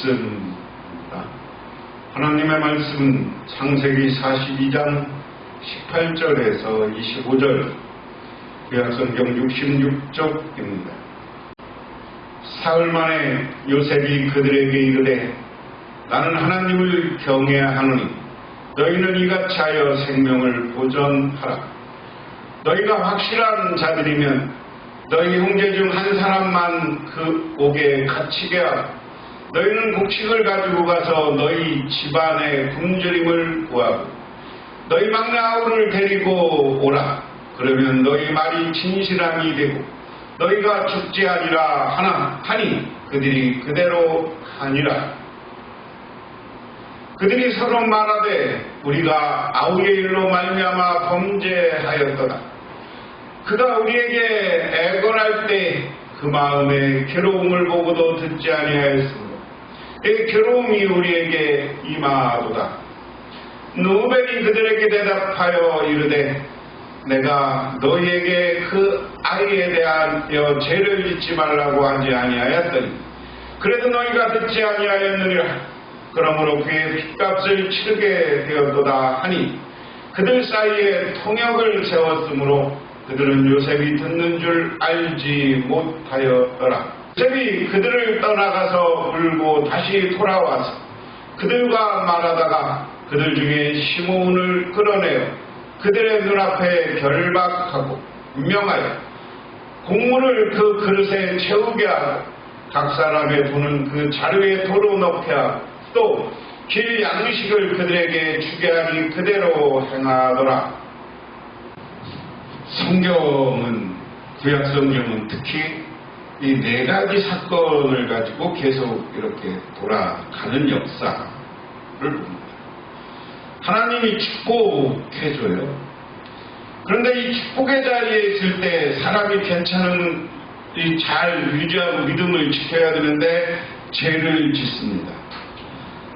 말씀입니다. 하나님의 말씀은 창세기 42장 18절에서 25절, 구약성경 66쪽입니다. 사흘 만에 요셉이 그들에게 이르되 나는 하나님을 경외하노니 너희는 이같이 하여 생명을 보전하라. 너희가 확실한 자들이면 너희 형제 중 한 사람만 그 옥에 갇히게 하고 너희는 곡식을 가지고 가서 너희 집안의 굶주림을 구하고 너희 막내 아우를 데리고 오라. 그러면 너희 말이 진실함이 되고 너희가 죽지 아니라 하니 그들이 그대로 하니라. 그들이 서로 말하되 우리가 아우의 일로 말미암아 범죄하였도다. 그가 우리에게 애걸할 때 그 마음의 괴로움을 보고도 듣지 아니하였으므로 이 괴로움이 우리에게 임하도다. 누벨이 그들에게 대답하여 이르되 내가 너희에게 그 아이에 대하여 죄를 짓지 말라고 하지 아니하였더니 그래도 너희가 듣지 아니하였느니라. 그러므로 그의 핏값을 치르게 되었도다 하니 그들 사이에 통역을 세웠으므로 그들은 요셉이 듣는 줄 알지 못하였더라. 요셉이 그들을 떠나가서 울고 다시 돌아와서 그들과 말하다가 그들 중에 시므온을 끌어내어 그들의 눈앞에 결박하고 명하여 곡물을 그 그릇에 채우게 하고 각 사람의 돈은 그 자루에 도로 넣게 하고 또 길 양식을 그들에게 주게 하니 그대로 행하더라. 성경은, 구약성경은 특히 이 네 가지 사건을 가지고 계속 이렇게 돌아가는 역사를 봅니다. 하나님이 축복해줘요. 그런데 이 축복의 자리에 있을 때 사람이 괜찮은, 잘 유지하고 믿음을 지켜야 되는데 죄를 짓습니다.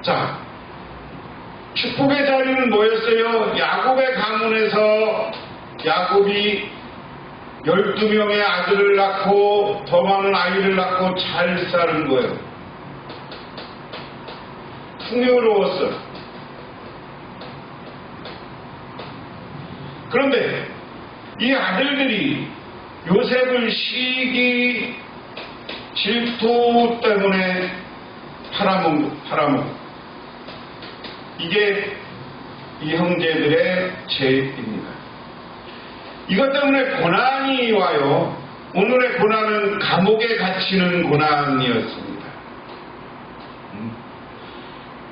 자, 축복의 자리는 뭐였어요? 야곱의 가문에서 야곱이 12명의 아들을 낳고 더 많은 아이를 낳고 잘 사는 거예요. 풍요로웠어요. 그런데 이 아들들이 요셉을 시기, 질투 때문에 팔아먹고 이게 이 형제들의 죄입니다. 이것 때문에 고난이 와요. 오늘의 고난은 감옥에 갇히는 고난이었습니다.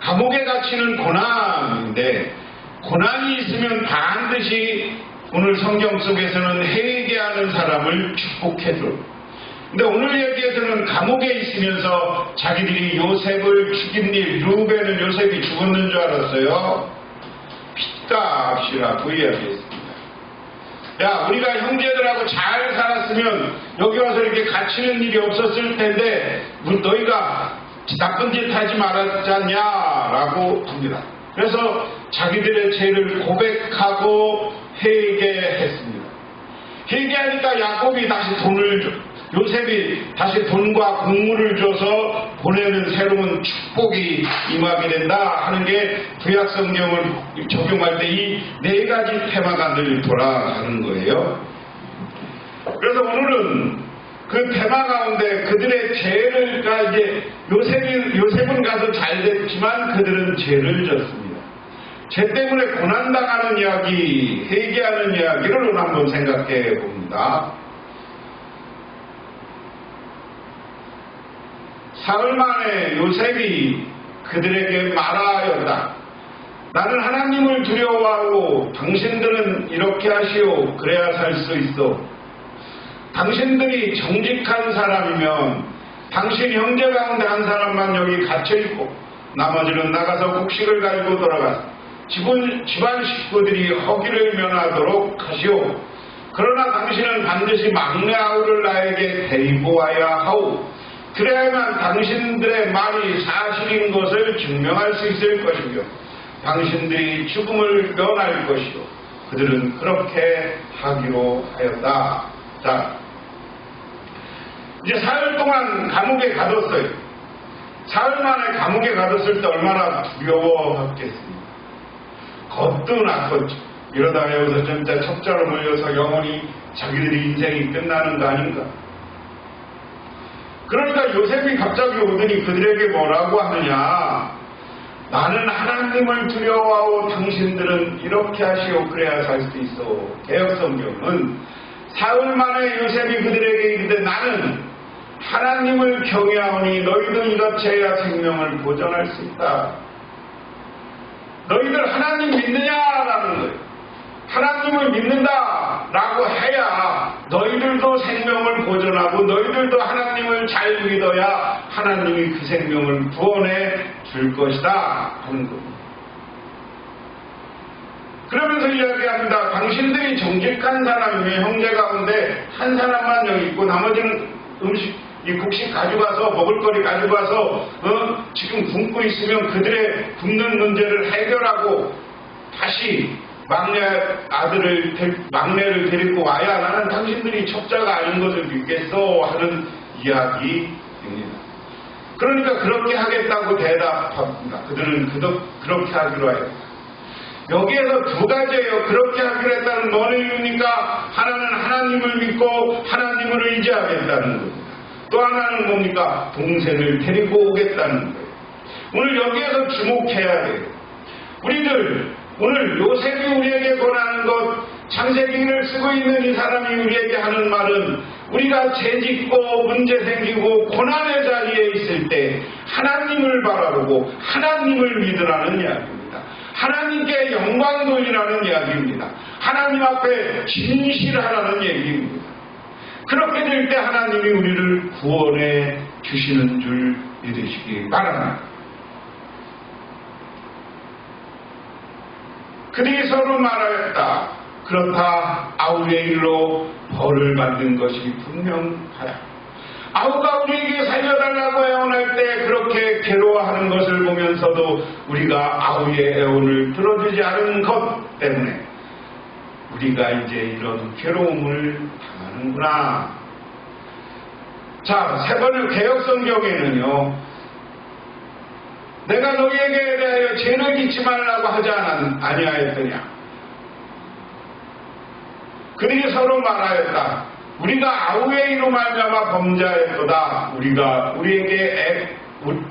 감옥에 갇히는 고난인데 고난이 있으면 반드시 오늘 성경 속에서는 회개하는 사람을 축복해줘요. 근데 오늘 여기에서는 감옥에 있으면서 자기들이 요셉을 죽인 일, 루벤은 요셉이 죽었는 줄 알았어요. 핏값이라고 이야기했습니다. 야, 우리가 형제들하고 잘 살았으면 여기 와서 이렇게 갇히는 일이 없었을 텐데 너희가 나쁜 짓 하지 말았잖냐라고 합니다. 그래서 자기들의 죄를 고백하고 회개했습니다. 회개하니까 야곱이 다시 요셉이 다시 돈과 곡물을 줘서 보내는 새로운 축복이 임하게 된다 하는 게 구약성경을 적용할 때 이 네 가지 테마가 늘 돌아가는 거예요. 그래서 오늘은 그 테마 가운데 그들의 죄를, 이제 요셉은 가서 잘 됐지만 그들은 죄를 졌습니다. 죄 때문에 고난당하는 이야기, 회개하는 이야기를 오늘 한번 생각해 봅니다. 사흘 만에 요셉이 그들에게 말하였다. 나는 하나님을 두려워하고 당신들은 이렇게 하시오. 그래야 살 수 있어. 당신들이 정직한 사람이면 당신 형제 가운데 한 사람만 여기 갇혀있고 나머지는 나가서 곡식을 가지고 돌아가서 집안 식구들이 허기를 면하도록 하시오. 그러나 당신은 반드시 막내 아우를 나에게 데리고 와야 하오. 그래야만 당신들의 말이 사실인 것을 증명할 수 있을 것이며 당신들이 죽음을 면할 것이요. 그들은 그렇게 하기로 하였다. 자, 이제 사흘 동안 감옥에 가뒀어요. 사흘 만에 감옥에 가뒀을 때 얼마나 두려워했겠습니까? 겁도 났고 이러다가 여기서 진짜 첩자로 몰려서 영원히 자기들이 인생이 끝나는 거 아닌가? 그러니까 요셉이 갑자기 오더니 그들에게 뭐라고 하느냐? 나는 하나님을 두려워하고 당신들은 이렇게 하시오 그래야 살 수 있어. 개역성경은 사흘 만에 요셉이 그들에게 이르되 나는 하나님을 경외하오니 너희도 이렇게 해야 생명을 보존할 수 있다. 너희들 하나님 믿느냐라는 거예요. 하나님을 믿는다라고 해야 너희들도 생명을 보존하고 너희들도 하나님을 잘 믿어야 하나님이 그 생명을 구원해 줄 것이다 하는 겁니다. 그러면서 이야기합니다. 당신들이 정직한 사람이면 형제 가운데 한 사람만 여기 있고 나머지는 이 곡식 가져가서 먹을거리 가져가서 지금 굶고 있으면 그들의 굶는 문제를 해결하고 다시 막내를 데리고 와야 나는 당신들이 첩자가 아닌 것을 믿겠어 하는 이야기입니다. 그러니까 그렇게 하겠다고 대답합니다. 그들은 그렇게 하기로 해요. 여기에서 두 가지예요. 그렇게 하기로 했다는 뭐는 이유입니까? 하나는 하나님을 믿고 하나님을 의지하겠다는 겁니다. 또 하나는 뭡니까? 동생을 데리고 오겠다는 거예요. 오늘 여기에서 주목해야 돼요. 우리들 오늘 요셉이 우리에게 권하는 것, 창세기를 쓰고 있는 이 사람이 우리에게 하는 말은 우리가 죄짓고 문제 생기고 고난의 자리에 있을 때 하나님을 바라보고 하나님을 믿으라는 이야기입니다. 하나님께 영광 돌리라는 이야기입니다. 하나님 앞에 진실하라는 얘기입니다. 그렇게 될 때 하나님이 우리를 구원해 주시는 줄 믿으시기 바랍니다. 그들이 서로 말하였다. 그렇다. 아우의 일로 벌을 받는 것이 분명하다. 아우가 우리에게 살려달라고 애원할 때 그렇게 괴로워하는 것을 보면서도 우리가 아우의 애원을 들어주지 않은 것 때문에 우리가 이제 이런 괴로움을 당하는구나. 자, 세 번째 개역성경에는요. 내가 너희에게 대하여 죄를 짓지 말라고 하지 아니하였더냐. 그들이 서로 말하였다. 우리가 아우의 이로 말미암아 범죄하였도다.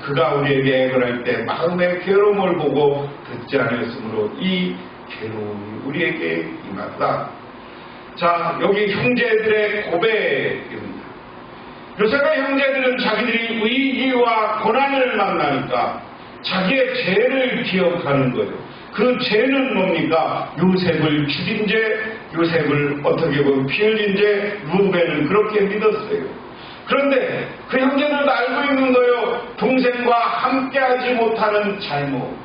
그가 우리에게 애걸 할 때 마음의 괴로움을 보고 듣지 않았으므로 이 괴로움이 우리에게 임하다. 자, 여기 형제들의 고백입니다. 요셉의 형제들은 자기들이 위기와 고난을 만나니까 자기의 죄를 기억하는 거예요. 그 죄는 뭡니까? 요셉을 죽인 죄, 요셉을 어떻게 보면 피 흘린 죄, 루벤은 그렇게 믿었어요. 그런데 그 형제들도 알고 있는 거예요. 동생과 함께하지 못하는 잘못.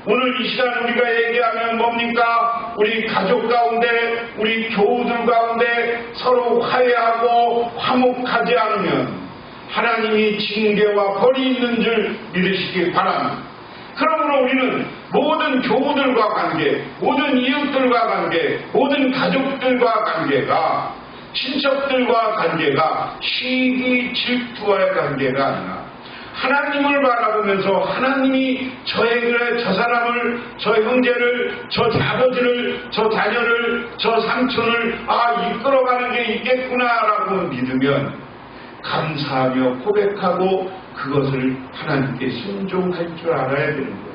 오늘 이 시간 우리가 얘기하면 뭡니까? 우리 가족 가운데, 우리 교우들 가운데 서로 화해하고 화목하지 않으면 하나님이 징계와 벌이 있는 줄 믿으시기 바랍니다. 그러므로 우리는 모든 교우들과 관계, 모든 이웃들과 관계, 모든 가족들과 관계가, 친척들과 관계가 시기 질투와의 관계가 아니라 하나님을 바라보면서 하나님이 저에게 저 사람을, 저 형제를, 저 아버지를, 저 자녀를, 저 삼촌을 이끌어가는 게 있겠구나라고 믿으면 감사하며 고백하고 그것을 하나님께 순종할 줄 알아야 되는 거예요.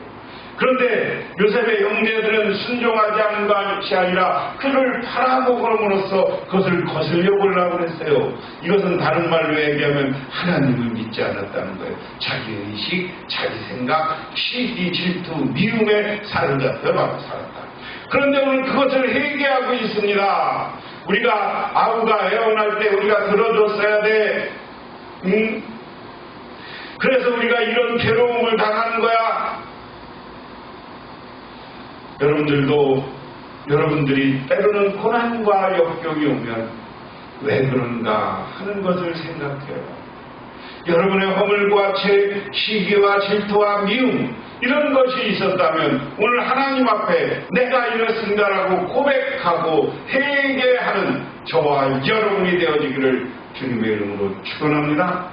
그런데 요셉의 형제들은 순종하지 않은 것이 아니라 그를 팔아먹음으로써 그것을 거슬려 보려고 했어요. 이것은 다른 말로 얘기하면 하나님을 믿지 않았다는 거예요. 자기 의식, 자기 생각, 시기, 질투, 미움에 사로잡혀 살았다. 그런데 오늘 그것을 회개하고 있습니다. 우리가 아우가 애원할 때 우리가 들어줬어야 돼. 그래서 우리가 이런 괴로움을 당하는 거야. 여러분들이 때로는 고난과 역경이 오면 왜 그런가 하는 것을 생각해요. 여러분의 허물과 시기와 질투와 미움 이런 것이 있었다면 오늘 하나님 앞에 내가 이렇습니다라고 고백하고 회개하는 저와 여러분이 되어지기를 주님의 이름으로 축원합니다.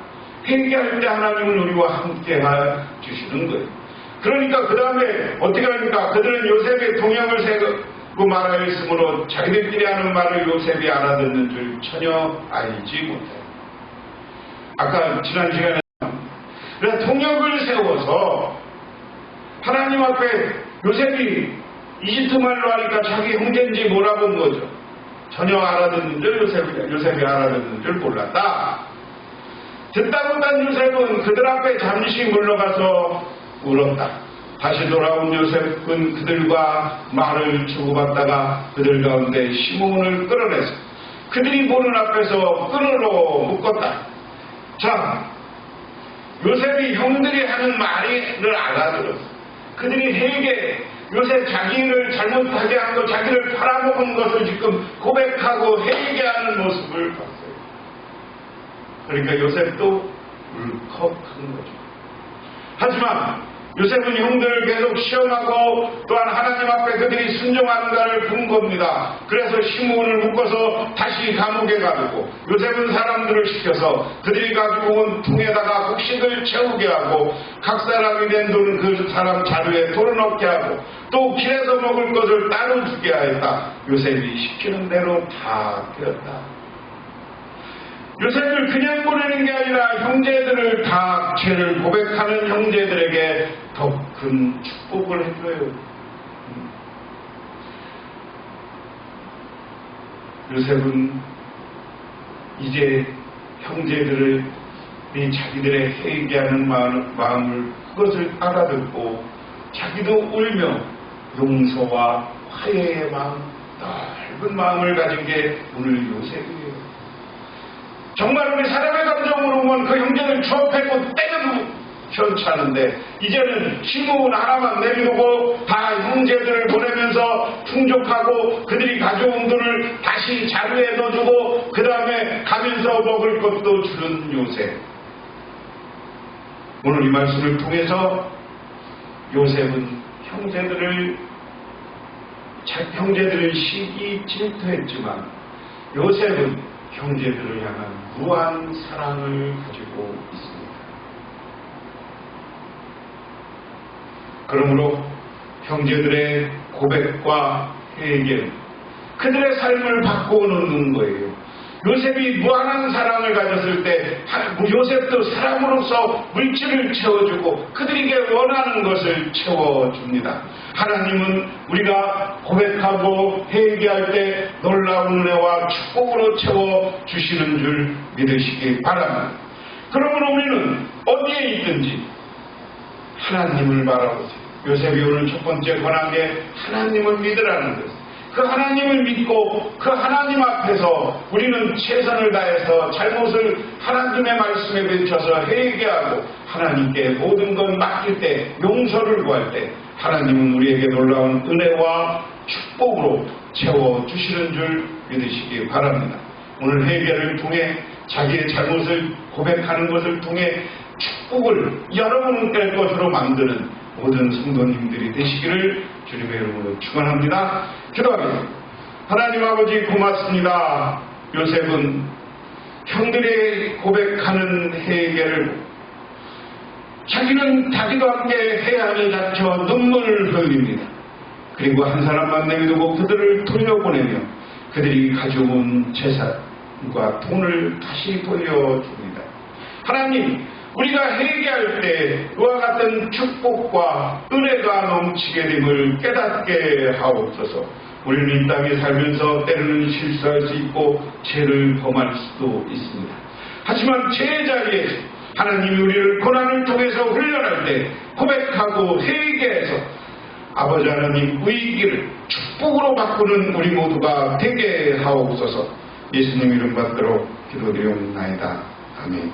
회개할 때 하나님은 우리와 함께 해주시는 거예요. 그러니까 그 다음에 어떻게 합니까? 그들은 요셉의 동역을 세고 말하였으므로 자기들끼리 하는 말을 요셉이 알아듣는 줄 전혀 알지 못해요. 아까 지난 시간에 그래서 동역을 세워서 하나님 앞에 요셉이 이집트 말로 하니까 자기 형제인지 몰아본 거죠. 전혀 알아듣는 줄 요셉이 알아듣는 줄 몰랐다. 듣다 못한 요셉은 그들 앞에 잠시 물러가서 울었다. 다시 돌아온 요셉은 그들과 말을 주고받다가 그들 가운데 시므온을 끌어내서 그들이 보는 앞에서 끈으로 묶었다. 자, 요셉이 형들이 하는 말을 알아들었어. 그들이 회개, 요셉 자기를 잘못하게 한 것, 자기를 팔아먹은 것을 지금 고백하고 회개하는 모습을 봤어요. 그러니까 요셉도 울컥한 거죠. 하지만 요셉은 형들을 계속 시험하고 또한 하나님 앞에 그들이 순종하는가를 본 겁니다. 그래서 시므온을 묶어서 다시 감옥에 가두고 요셉은 사람들을 시켜서 그들이 가지고 온 통에다가 곡식을 채우게 하고 각 사람이 낸 돈은 그 사람 자루에 털어넣게 하고 또 길에서 먹을 것을 따로 주게 하였다. 요셉이 시키는 대로 다 되었다. 요셉을 그냥 보내는 게 아니라 형제들을 다 죄를 고백하는 형제들에게 더 큰 축복을 해줘요. 요셉은 이제 형제들을 자기들의 회개하는 마음을 그것을 알아듣고 자기도 울며 용서와 화해의 마음, 넓은 마음을 가진 게 오늘 요셉이에요. 정말 우리 사람의 감정으로 보면 그 형제를 추억하고 때려도 현찮은데 이제는 시므온 하나만 내비두고 다 형제들을 보내면서 충족하고 그들이 가져온 돈을 다시 자루에 넣어주고 그 다음에 가면서 먹을 것도 주는 요셉. 오늘 이 말씀을 통해서 요셉은 형제들을 시기 질투했지만 요셉은 형제들을 향한 무한 사랑을 가지고 있습니다. 그러므로 형제들의 고백과 회개, 그들의 삶을 바꿔놓는 거예요. 요셉이 무한한 사랑을 가졌을 때 요셉도 사람으로서 물질을 채워주고 그들에게 원하는 것을 채워줍니다. 하나님은 우리가 고백하고 회개할 때 놀라운 은혜와 축복으로 채워주시는 줄 믿으시기 바랍니다. 그러므로 우리는 어디에 있든지 하나님을 바라보세요. 요셉이 오늘 첫 번째 권한 게 하나님을 믿으라는 것. 그 하나님을 믿고 그 하나님 앞에서 우리는 최선을 다해서 잘못을 하나님의 말씀에 비춰서 회개하고 하나님께 모든 것 맡길 때 용서를 구할 때 하나님은 우리에게 놀라운 은혜와 축복으로 채워주시는 줄 믿으시기 바랍니다. 오늘 회개를 통해 자기의 잘못을 고백하는 것을 통해 축복을 여러분 될 것으로 만드는 모든 성도님들이 되시기를 주님의 이름으로 축원합니다. 기도하겠습니다. 하나님 아버지 고맙습니다. 요셉은 형들이 고백하는 회개를 자기는 자기도 함께 해안을 다쳐 눈물을 흘립니다. 그리고 한 사람만 내비두고 그들을 돌려보내며 그들이 가져온 재산과 돈을 다시 돌려줍니다. 하나님, 우리가 회개할 때 그와 같은 축복과 은혜가 넘치게 됨을 깨닫게 하옵소서. 우리는 이 땅에 살면서 때로는 실수할 수 있고 죄를 범할 수도 있습니다. 하지만 죄의 자리에서 하나님이 우리를 고난을 통해서 훈련할 때 고백하고 회개해서 아버지 하나님 위기를 축복으로 바꾸는 우리 모두가 되게 하옵소서. 예수님 이름 받들어 기도드리옵나이다. 아멘.